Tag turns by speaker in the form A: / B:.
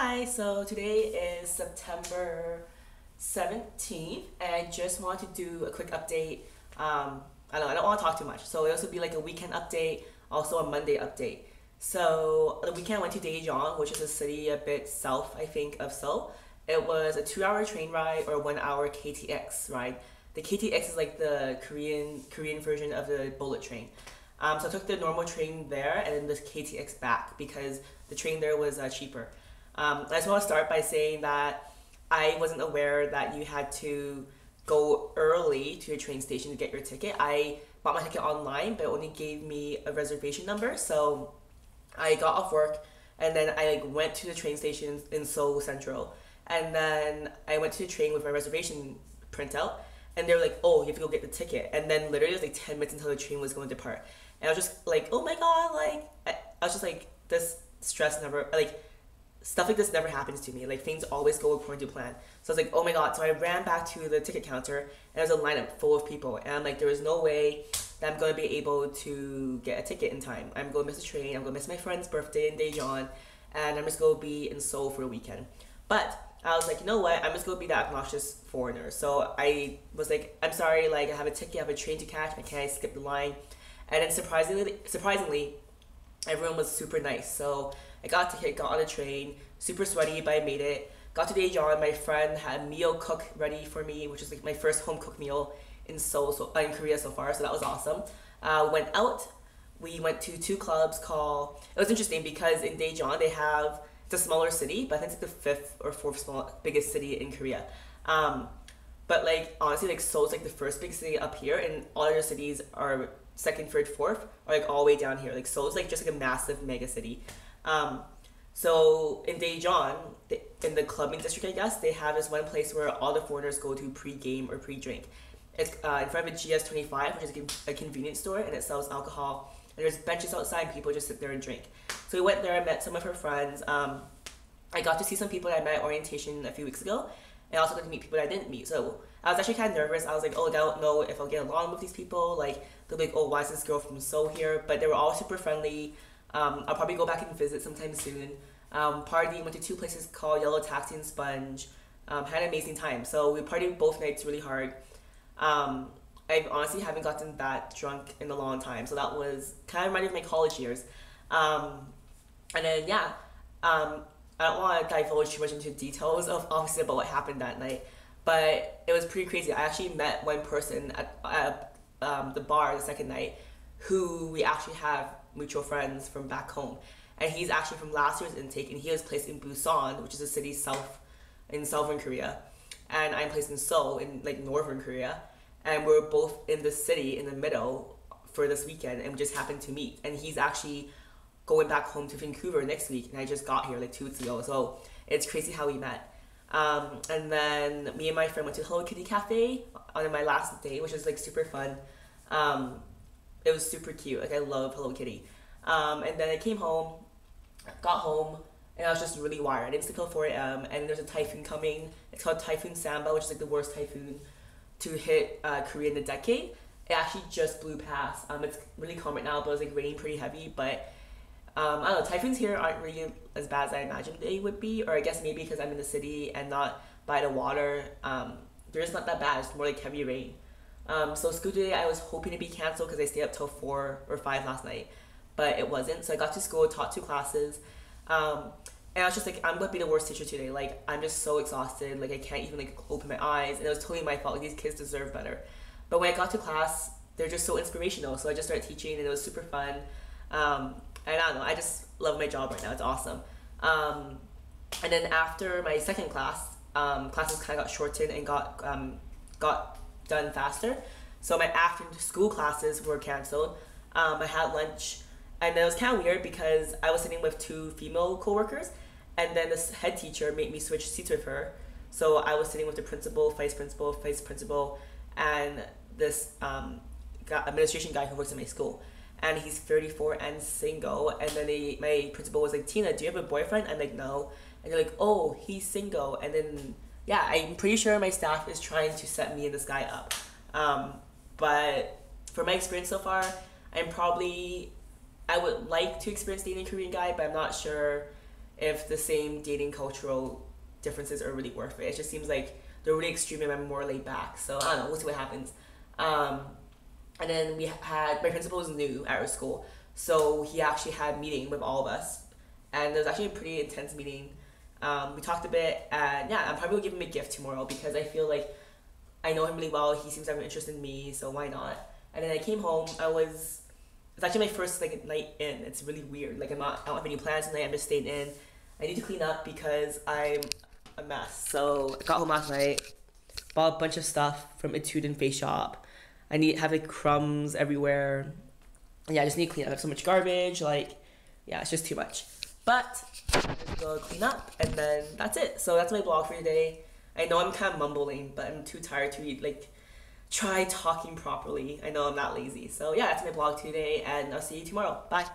A: Hi, so today is September 17th, and I just want to do a quick update. I don't want to talk too much, so it'll also be like a weekend update, also a Monday update. So the weekend I went to Daejeon, which is a city a bit south, I think, of Seoul. It was a 2 hour train ride or 1 hour KTX ride. The KTX is like the Korean version of the bullet train. So I took the normal train there and then the KTX back because the train there was cheaper. I just want to start by saying that I wasn't aware that you had to go early to a train station to get your ticket. I bought my ticket online, but it only gave me a reservation number. So I got off work and then I went to the train station in Seoul Central. And then I went to the train with my reservation printout. And they were like, oh, you have to go get the ticket. And then literally it was like 10 minutes until the train was going to depart. And I was just like, oh my god, I was just like, this stress never, stuff like this never happens to me. Like, things always go according to plan. So I was like, oh my god. So I ran back to the ticket counter, and there was a lineup full of people. And I'm like, there was no way that I'm going to be able to get a ticket in time. I'm going to miss the train. I'm going to miss my friend's birthday in Daejeon. And I'm just going to be in Seoul for a weekend. But I was like, you know what? I'm just going to be that obnoxious foreigner. So I was like, I'm sorry, I have a ticket, I have a train to catch. I can't skip the line. And then surprisingly, everyone was super nice. So I got a ticket, got on the train, super sweaty, but I made it. Got to Daejeon, my friend had a meal cook ready for me, which is like my first home cooked meal in Seoul, in Korea so far. So that was awesome. Went out. We went to two clubs called. It was interesting because in Daejeon they have. It's a smaller city, but I think it's like the fifth or fourth biggest city in Korea. But honestly, Seoul's like the first big city up here, and all other cities are second, third, fourth, or all the way down here. Seoul's just like a massive mega city. So in Daejeon, in the clubbing district, I guess, they have this one place where all the foreigners go to pre-game or pre-drink. It's in front of a GS25, which is a convenience store, and it sells alcohol. And there's benches outside, and people just sit there and drink. So we went there, I met some of her friends. I got to see some people that I met at orientation a few weeks ago, and I also got to meet people that I didn't meet. So I was actually kind of nervous. I was like, oh, I don't know if I'll get along with these people. They'll be like, oh, why is this girl from Seoul here? But they were all super friendly. I'll probably go back and visit sometime soon. Party, went to two places called Yellow Taxi and Sponge. Had an amazing time. So we partied both nights really hard. I honestly haven't gotten that drunk in a long time. So that was kind of reminded of my college years. And then, yeah, I don't want to divulge too much into details of obviously about what happened that night, but it was pretty crazy. I actually met one person at the bar the second night who we actually have mutual friends from back home. And he's actually from last year's intake, and he was placed in Busan, which is a city in southern Korea. And I'm placed in Seoul in northern Korea. And we're both in the city in the middle for this weekend, and we just happened to meet. And he's actually going back home to Vancouver next week, and I just got here 2 weeks ago, so it's crazy how we met. And then me and my friend went to Hello Kitty Cafe on my last day, which was super fun. It was super cute. I love Hello Kitty. And then I came home, got home, and I was just really wired. I didn't sleep till 4 a.m. and there's a typhoon coming. It's called Typhoon Sanba, which is the worst typhoon to hit Korea in a decade. It actually just blew past. It's really calm right now, but it was raining pretty heavy. But I don't know, typhoons here aren't really as bad as I imagined they would be, or I guess maybe because I'm in the city and not by the water. They're just not that bad. It's more heavy rain. So school today, I was hoping to be canceled because I stayed up till 4 or 5 last night, but it wasn't. So I got to school, taught 2 classes, and I was just I'm gonna be the worst teacher today. I'm just so exhausted. I can't even open my eyes, and it was totally my fault. These kids deserve better. But when I got to class, they're just so inspirational. So I just started teaching, and it was super fun. And I don't know, I just love my job right now. It's awesome. And then after my second class, classes kind of got shortened and got done faster. So my after school classes were canceled. I had lunch, and it was kind of weird because I was sitting with 2 female coworkers, and then this head teacher made me switch seats with her. So I was sitting with the principal, vice principal, and this administration guy who works in my school. And he's 34 and single. And then my principal was like, Tina, do you have a boyfriend? I'm like, no. And they're like, oh, he's single. And then, yeah, I'm pretty sure my staff is trying to set me and this guy up. But for my experience so far, I would like to experience dating a Korean guy, but I'm not sure if the same dating cultural differences are really worth it. It just seems like they're really extreme and I'm more laid back. So I don't know. We'll see what happens. Um, and then we had my principal was new at our school, so he actually had a meeting with all of us, and it was actually a pretty intense meeting. We talked a bit, and yeah, I'm probably gonna give him a gift tomorrow because I feel like I know him really well. He seems to have an interest in me, so why not? And then I came home. It's actually my first like night in. It's really weird. Like I don't have any plans tonight. I'm just staying in. I need to clean up because I'm a mess. So I got home last night, bought a bunch of stuff from Etude and Face Shop. I need have like crumbs everywhere. Yeah, I just need to clean up. I have so much garbage. Like, yeah, it's just too much. But I'm gonna go clean up, and then that's it. So that's my vlog for today. I know I'm kind of mumbling, but I'm too tired to like try talking properly. I know I'm not lazy. So yeah, that's my vlog today, and I'll see you tomorrow. Bye.